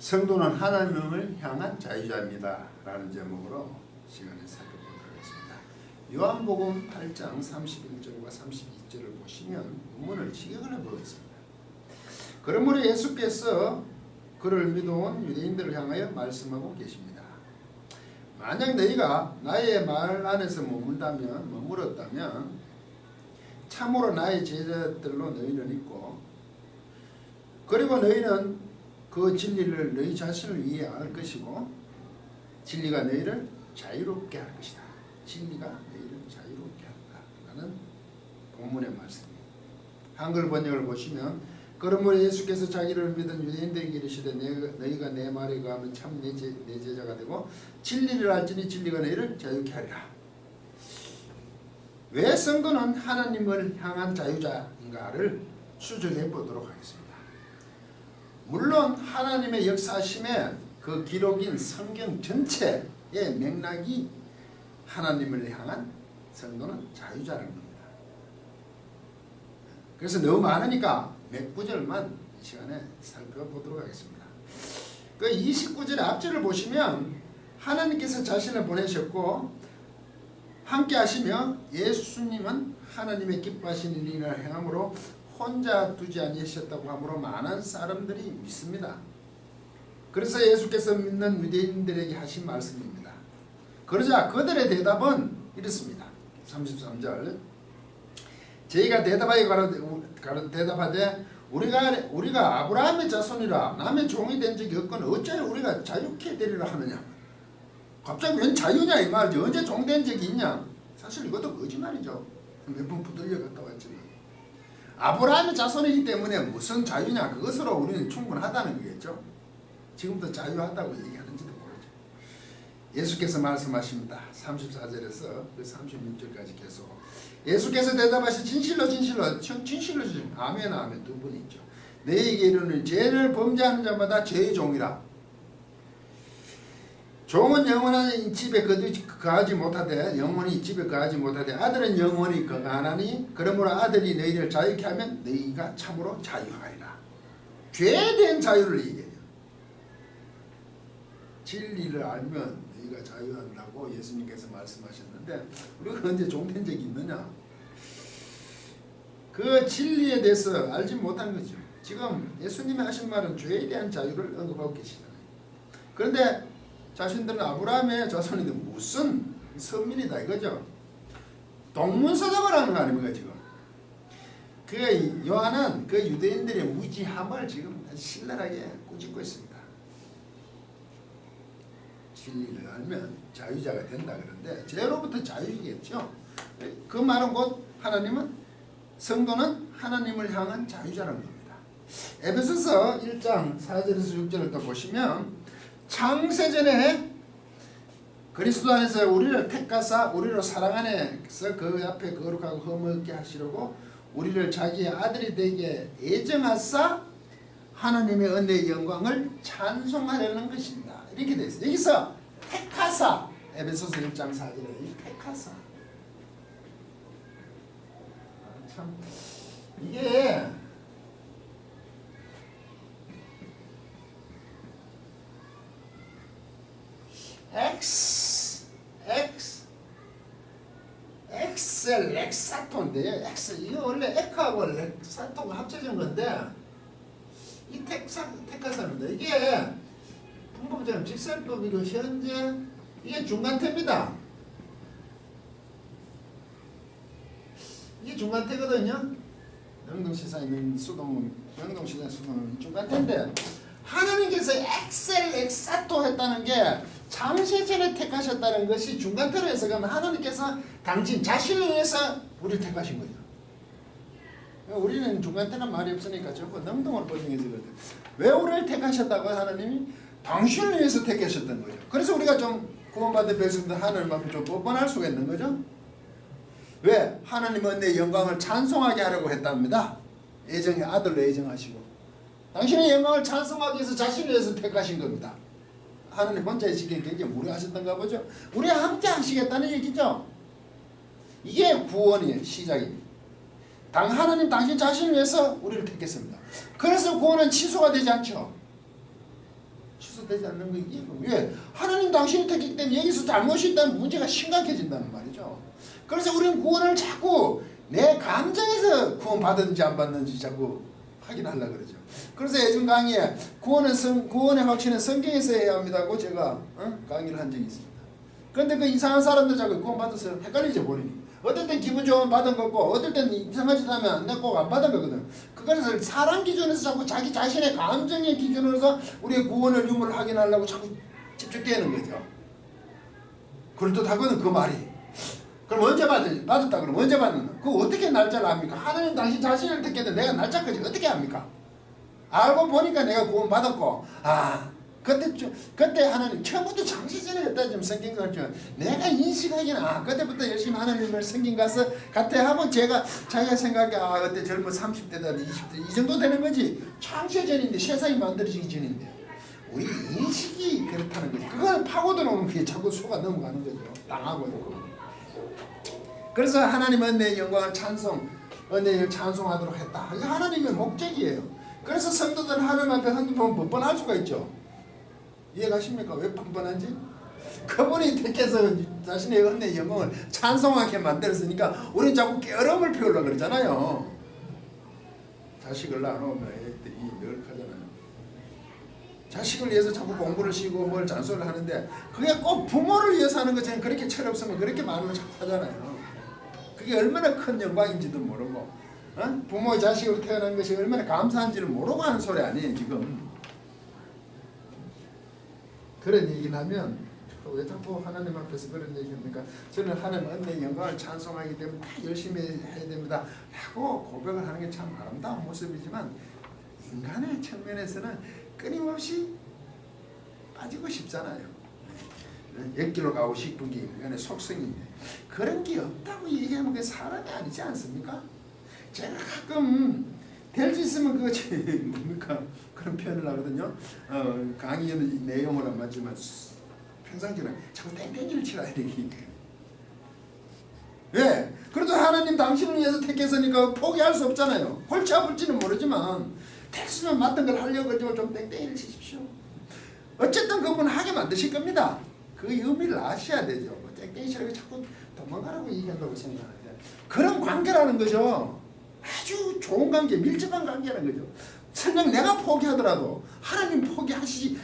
성도는 하나님을 향한 자유자입니다 라는 제목으로 시간에 살펴보도록 하겠습니다. 요한복음 8장 31절과 32절을 보시면 본문을 직역을 해보겠습니다. 그러므로 예수께서 그를 믿어온 유대인들을 향하여 말씀하고 계십니다. 만약 너희가 나의 말 안에서 머물었다면 참으로 나의 제자들로 너희는 있고, 그리고 너희는 그 진리를 너희 자신을 위해 알 것이고 진리가 너희를 자유롭게 할 것이다. 진리가 너희를 자유롭게 한다 라는 본문의 말씀입니다. 한글 번역을 보시면 그러므로 예수께서 자기를 믿은 유대인들에게 이르시되 너희가 내 말에 거하면 참 내 제자가 되고 진리를 알지니 진리가 너희를 자유케 하리라. 왜 성도는 하나님을 향한 자유자인가를 추적해 보도록 하겠습니다. 물론 하나님의 역사심의 그 기록인 성경 전체의 맥락이 하나님을 향한 성도는 자유자라는 겁니다. 그래서 너무 많으니까 몇 구절만 이 시간에 살펴보도록 하겠습니다. 그 29절 앞절을 보시면 하나님께서 자신을 보내셨고 함께 하시며 예수님은 하나님의 기뻐하시는 일을 행함으로 혼자 두지 아니하셨다고 하므로 많은 사람들이 믿습니다. 그래서 예수께서 믿는 유대인들에게 하신 말씀입니다. 그러자 그들의 대답은 이렇습니다. 33절 저희가 대답하되 우리가 아브라함의 자손이라 남의 종이 된 적이 없거늘 어찌하여 우리가 자유케 되리라 하느냐. 갑자기 웬 자유냐 이 말이지. 언제 종 된 적이 있냐. 사실 이것도 거짓말이죠. 몇 번 부들려 갔다 왔지만 아브라함의 자손이기 때문에 무슨 자유냐 그것으로 우리는 충분하다는 거겠죠. 지금도 자유하다고 얘기하는지도 모르죠. 예수께서 말씀하십니다. 34절에서 36절까지 계속 예수께서 대답하시 진실로 진실로 아멘 아멘 두 번 있죠. 너희에게 이르노니 죄를 범죄하는 자마다 죄의 종이라. 종은 영원한 집에 거하지 못하되 아들은 영원히 거하나니 그러므로 아들이 너희를 자유케 하면 너희가 참으로 자유하리라. 죄된 자유를 얘기해요. 진리를 알면 너희가 자유한다고 예수님께서 말씀하셨는데 우리가 언제 종된 적이 있느냐. 그 진리에 대해서 알지 못한 거죠. 지금 예수님이 하신 말은 죄에 대한 자유를 언급하고 계시잖아요. 그런데 자신들은 아브라함의 자손인데 무슨 선민이다 이거죠. 동문서답을 하는 거 아닙니까 지금. 그 요한은 그 유대인들의 무지함을 지금 신랄하게 꾸짖고 있습니다. 진리를 알면 자유자가 된다 그런데 죄로부터 자유이겠죠. 그 말은 곧 하나님은 성도는 하나님을 향한 자유자라는 겁니다. 에베소서 1장 4절에서 6절을 또 보시면 창세전에 그리스도 안에서 우리를 택하사 우리로 사랑 안에서 그 앞에 거룩하고 흠없게 하시려고 우리를 자기의 아들이 되게 예정하사 하나님의 은혜의 영광을 찬송하려는 것입니다. 이렇게 되어 있어요. 여기서 택하사 에베소서 1장 4절에 택하사 참 이게 렉사토인데요. 이거 원래 엑하고 렉사토가 합쳐진 건데 이 택하사입니다. 이게 문법처럼 직설법이고 현재 이게 중간태입니다. 이게 중간태거든요. 영동시사에 있는 수동은 중간태인데 하나님께서 엑사토 했다는 게 창세전에 택하셨다는 것이 중간태로 해석하면 하나님께서 당신 자신을 위해서 우리를 택하신 거죠. 우리는 중간태는 말이 없으니까 전부 능동으로 번역해지거든요. 왜 우리를 택하셨다고 하나님이 당신을 위해서 택하셨던 거죠. 그래서 우리가 좀 구원받은 백성들 하나님 앞에 좀 뻔뻔할 수가 있는 거죠. 왜? 하나님은 은혜의 영광을 찬송하게 하려고 했답니다. 예정의 아들로 예정하시고 당신의 영광을 찬송하기 위해서 자신을 위해서 택하신 겁니다. 하나님 혼자 계시기에 굉장히 무료하셨던가 보죠. 우리와 함께 하시겠다는 얘기죠. 이게 구원의 시작입니다. 하나님 당신 자신을 위해서 우리를 택했습니다. 그래서 구원은 취소가 되지 않죠. 용서되지 않는 거 이해가 왜? 하나님 당신이 택했기 때문에 여기서 잘못이 있다면 문제가 심각해진다는 말이죠. 그래서 우리는 구원을 자꾸 내 감정에서 구원 받았는지 안 받는지 자꾸 확인하려고 그러죠. 그래서 예전 강의에 구원의 확신은 성경에서 해야 합니다고 제가 강의를 한 적이 있습니다. 그런데 그 이상한 사람들 자꾸 구원 받았어요. 헷갈리죠 본인이. 어떨 땐 기분 좋으면 받은 거고 어떨 땐 이상한 짓 하면 꼭 안 받은 거거든. 그것을 사람 기준에서 자꾸 자기 자신의 감정의 기준으로서 우리의 구원을 유무를 확인하려고 자꾸 집중되는 거죠. 그렇다고는 그 말이. 그럼 언제 받았다 그러면 언제 받는 거? 그거 어떻게 날짜를 압니까? 하나님 당신 자신을 택했는데 내가 날짜까지 어떻게 합니까? 알고 보니까 내가 구원 받았고 그때 하나님 처음부터 장시전에 했다 좀 성경 가르치면 내가 인식하기는 그때부터 열심히 하나님을 성경 가서 같아 하면 자기가 생각해 그때 젊은 30대다 20대 이 정도 되는 거지. 창세 전인데 세상이 만들어지기 전인데 우리 인식이 그렇다는 거지. 그걸 파고들어오는 게 자꾸 속아 넘어가는 거죠. 당하고 있고. 그래서 하나님 은혜의 영광을 은혜를 찬송하도록 했다. 이게 하나님의 목적이에요. 그래서 성도들은 하나님 앞에 한번 번번할 수가 있죠. 이해가십니까? 왜 번번한지? 그분이 택해서 자신의 은혜의 영광을 찬송하게 만들었으니까 우리는 자꾸 깨어름을 피우려고 그러잖아요. 자식을 낳아놓으면 애들이 열하잖아요. 자식을 위해서 자꾸 공부를 시고 뭘 잔소리를 하는데 그게 꼭 부모를 위해서 하는 것처럼 그렇게 철없으면 그렇게 말을 자꾸 하잖아요. 그게 얼마나 큰 영광인지도 모르고 부모의 자식으로 태어난 것이 얼마나 감사한지를 모르고 하는 소리 아니에요 지금. 그런 얘기를 하면 왜 자꾸 하나님 앞에서 그런 얘기 합니까? 저는 하나님 은혜의 영광을 찬송하기 때문에 다 열심히 해야 됩니다 라고 고백을 하는 게 참 아름다운 모습이지만 인간의 측면에서는 끊임없이 빠지고 싶잖아요. 역기로 가고 싶은 게 인간의 속성인데 그런 게 없다고 얘기하면 그게 사람이 아니지 않습니까? 제가 가끔 될 수 있으면 그것이 뭡니까? 그런 표현을 하거든요. 강의의 내용은 안 맞지만 평상시는 자꾸 땡땡이를 치라 이렇게. 왜? 그래도 하나님 당신을 위해서 택했으니까 포기할 수 없잖아요. 골치 아플지는 모르지만 택시면 맞던 걸 하려고 하지만 좀 땡땡이를 치십시오. 어쨌든 그분은 하게 만드실 겁니다. 그 의미를 아셔야 되죠. 땡땡이 치라고 자꾸 도망가라고 얘기한다고 생각하는데 그런 관계라는 거죠. 아주 좋은 관계, 밀접한 관계라는 거죠. 설령 내가 포기하더라도 하나님 포기하실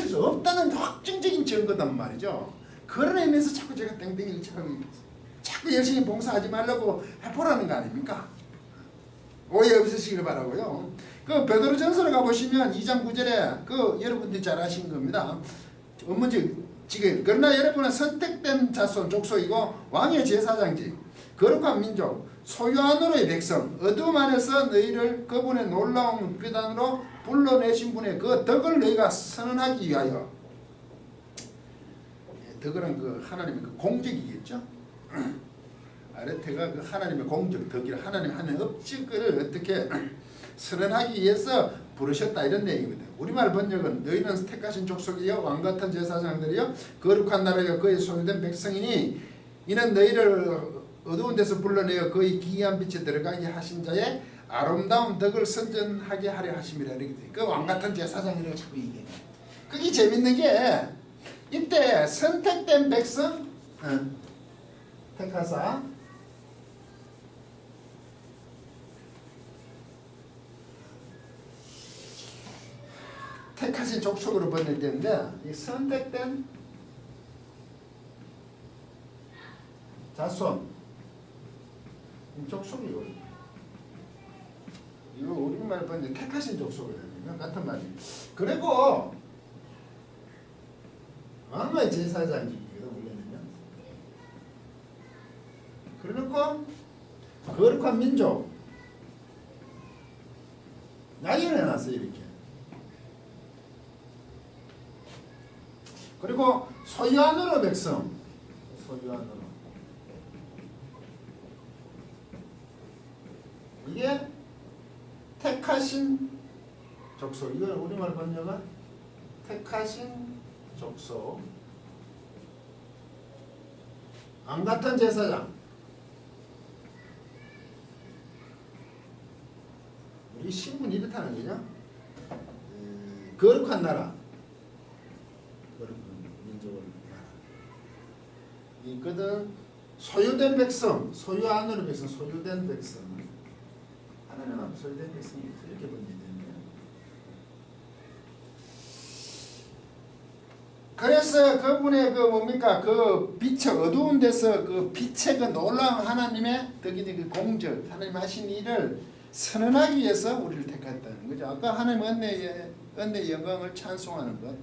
수 없다는 확정적인 증거단 말이죠. 그런 의미에서 자꾸 제가 땡땡이를 치라고 자꾸 열심히 봉사하지 말라고 해보라는 거 아닙니까? 오해 없으시길 바라고요. 그 베드로전서를 가보시면 2장 9절에 그 여러분들이 잘 아신 겁니다. 지금 그러나 여러분은 선택된 자손 족속이고 왕의 제사장지 거룩한 민족 소유한 너의 백성 어둠 안에서 너희를 그분의 놀라운 비단으로 불러내신 분의 그 덕을 너희가 선언하기 위하여. 덕은 그 하나님의 그 공적이겠죠. 아레테가 그 하나님의 공적 덕이라 하나님 하는 업적을 어떻게 선언하기 위해서 부르셨다 이런 얘기거든. 우리말 번역은 너희는 택하신 족속이여 왕같은 제사장들이여 거룩한 나라여 그의 소유된 백성이니 이는 너희를 어두운 데서 불러내어 그의 기이한 빛에 들어가게 하신 자의 아름다운 덕을 선전하게 하려 하심이라 이렇게 돼. 그 왕같은 제사장이라고 자꾸 얘기해. 그게 재밌는 게 이때 선택된 백성 택하사 택하신 족속으로 번역되는데 이 선택된 자손 족속이요. 이거 우리말 번역 택하신 족속이라는 같은 말이에요. 그리고 왕의 제사장이거든 원래는요. 그래놓고 거룩한 민족 나열해놨어요 이렇게. 그리고 소유한으로 백성 소유한으로 이게 택하신 족속. 이걸 우리말 번역은 택하신 족속. 왕같은 제사장. 우리 신분 이렇다는 거죠. 거룩한 나라. 있거든. 소유된 백성, 소유 안으로 백성, 소유된 백성. 하나님 앞에 소유된 백성이 이렇게 번지되는데. 그래서 그분의 그 뭡니까 그 빛의 어두운 데서 그 빛의 그 놀라운 하나님의 덕이니 그 공적 하나님 하신 일을 선언하기 위해서 우리를 택했다는 거죠. 아까 하나님 은혜의 영광을 찬송하는 것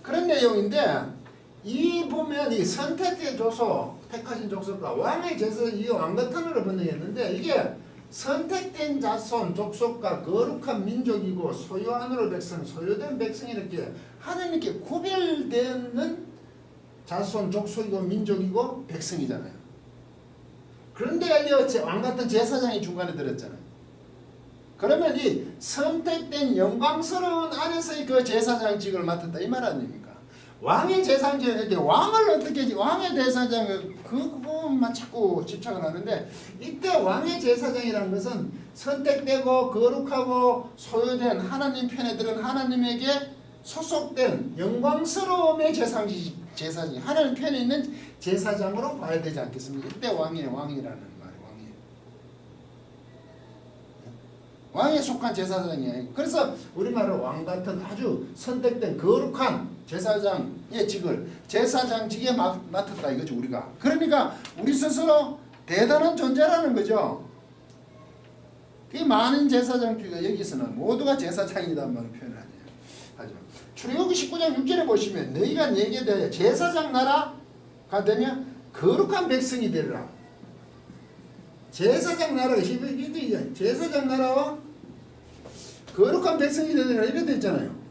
그런 내용인데 이 보면 이 선택의 족속 택하신 족속과 왕의 제사 이 왕같은으로 번역했는데 이게 선택된 자손 족속과 거룩한 민족이고 소유 안으로 백성 소유된 백성이 이렇게 하나님께 구별되는 자손 족속이고 민족이고 백성이잖아요. 그런데 왕같은 제사장이 중간에 들었잖아요. 그러면 이 선택된 영광스러운 안에서의 그 제사장직을 맡았다 이 말 아닙니까? 왕의 제사장직을 왕을 어떻게 왕의 제사장을 그 부분만 자꾸 집착을 하는데 이때 왕의 제사장이라는 것은 선택되고 거룩하고 소유된 하나님 편에 들은 하나님에게 소속된 영광스러움의 제사장 하나님 편에 있는 제사장으로 봐야 되지 않겠습니까? 이때 왕이라는 말이에요. 왕에 속한 제사장이에요. 그래서 우리말로 왕같은 아주 선택된 거룩한 제사장의 직을 제사장직에 맡았다 이거죠 우리가. 그러니까 우리 스스로 대단한 존재라는 거죠. 그 많은 제사장 중에 여기서는 모두가 제사장이란 말을 표현하죠. 출애굽기 19장 6절에 보시면 너희가 내게 대하여 제사장 나라가 되면 거룩한 백성이 되리라. 제사장 나라가 제사장 나라와 거룩한 백성이 되리라 이렇게 되어 있잖아요.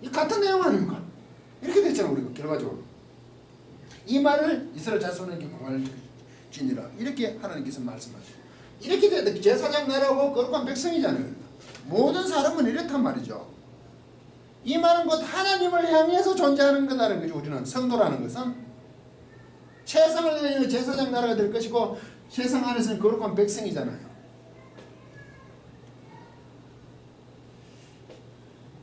이 같은 내용 아닙니까? 이렇게 됐잖아요. 우리가 결과적으로 이 말을 이스라엘 자손에게 공할 지니라 이렇게 하나님께서 말씀하시고 이렇게 되는데 제사장 나라고 거룩한 백성이잖아요. 모든 사람은 이렇단 말이죠. 이 말은 곧 하나님을 향해서 존재하는 거다는 거죠. 우리는 성도라는 것은 세상을 향해 제사장 나라가 될 것이고 세상 안에서는 거룩한 백성이잖아요.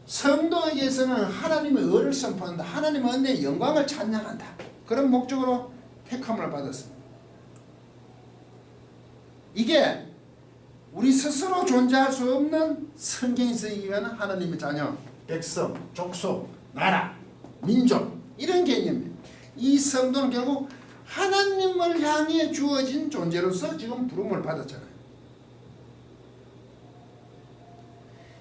성도에게서는 하나님의 의를 선포한다. 하나님의 은혜의 영광을 찬양한다. 그런 목적으로 택함을 받았습니다. 이게 우리 스스로 존재할 수 없는 성경이 쓰이기 위한 하나님의 자녀, 백성, 족속, 나라, 민족 이런 개념이에요. 이 성도는 결국 하나님을 향해 주어진 존재로서 지금 부름을 받았잖아요.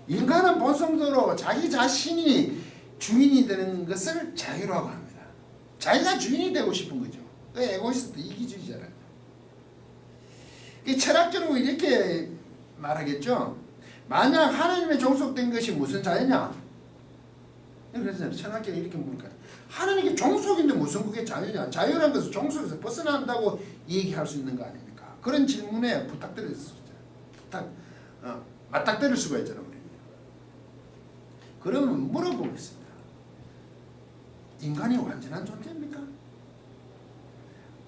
인간은 본성대로 자기 자신이 주인이 되는 것을 자유라고 합니다. 자기가 주인이 되고 싶은 거죠. 에고이스트 이기주의잖아요. 철학적으로 이렇게 말하겠죠. 만약 하나님의 종속된 것이 무슨 자유냐? 그래서 철학적으로 이렇게 물을까요? 하나님께 종속인데 무슨 그게 자유냐? 자유라는 것은 종속에서 벗어난다고 얘기할 수 있는 거 아닙니까? 그런 질문에 부탁드릴 수 있잖아요. 맞닥뜨릴 수가 있잖아요. 우리. 그러면 물어보겠습니다. 인간이 완전한 존재입니까?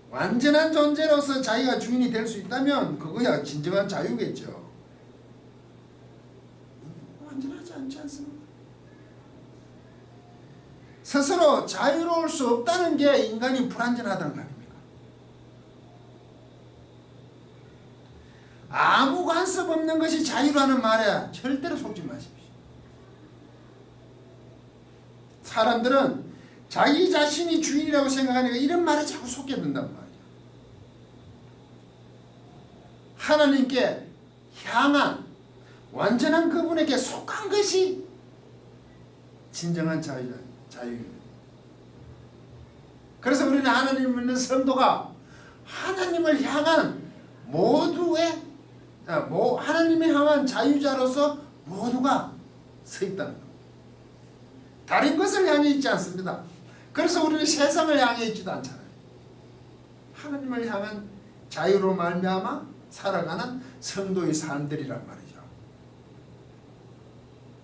완전한 존재로서 자기가 주인이 될 수 있다면 그거야 진정한 자유겠죠. 완전하지 않지 않습니까? 스스로 자유로울 수 없다는 게 인간이 불완전하다는 거 아닙니까? 아무 간섭 없는 것이 자유라는 말에 절대로 속지 마십시오. 사람들은 자기 자신이 주인이라고 생각하니까 이런 말에 자꾸 속게 된단 말이에요. 하나님께 향한 완전한 그분에게 속한 것이 진정한 자유입니다. 그래서 우리는 하나님을 믿는 성도가 하나님을 향한 하나님을 향한 자유자로서 모두가 서 있다는 겁니다. 다른 것을 향해 있지 않습니다. 그래서 우리는 세상을 향해 있지도 않잖아요. 하나님을 향한 자유로 말미암아 살아가는 성도의 삶들이란 말이죠.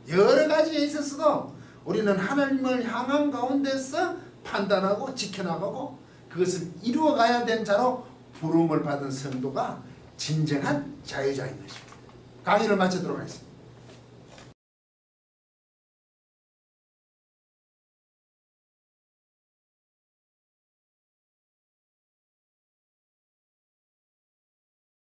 여러 가지에 있어서도 우리는 하나님을 향한 가운데서 판단하고 지켜나가고 그것을 이루어가야 된 자로 부름을 받은 성도가 진정한 자유자인 것입니다. 강의를 마치도록 하겠습니다.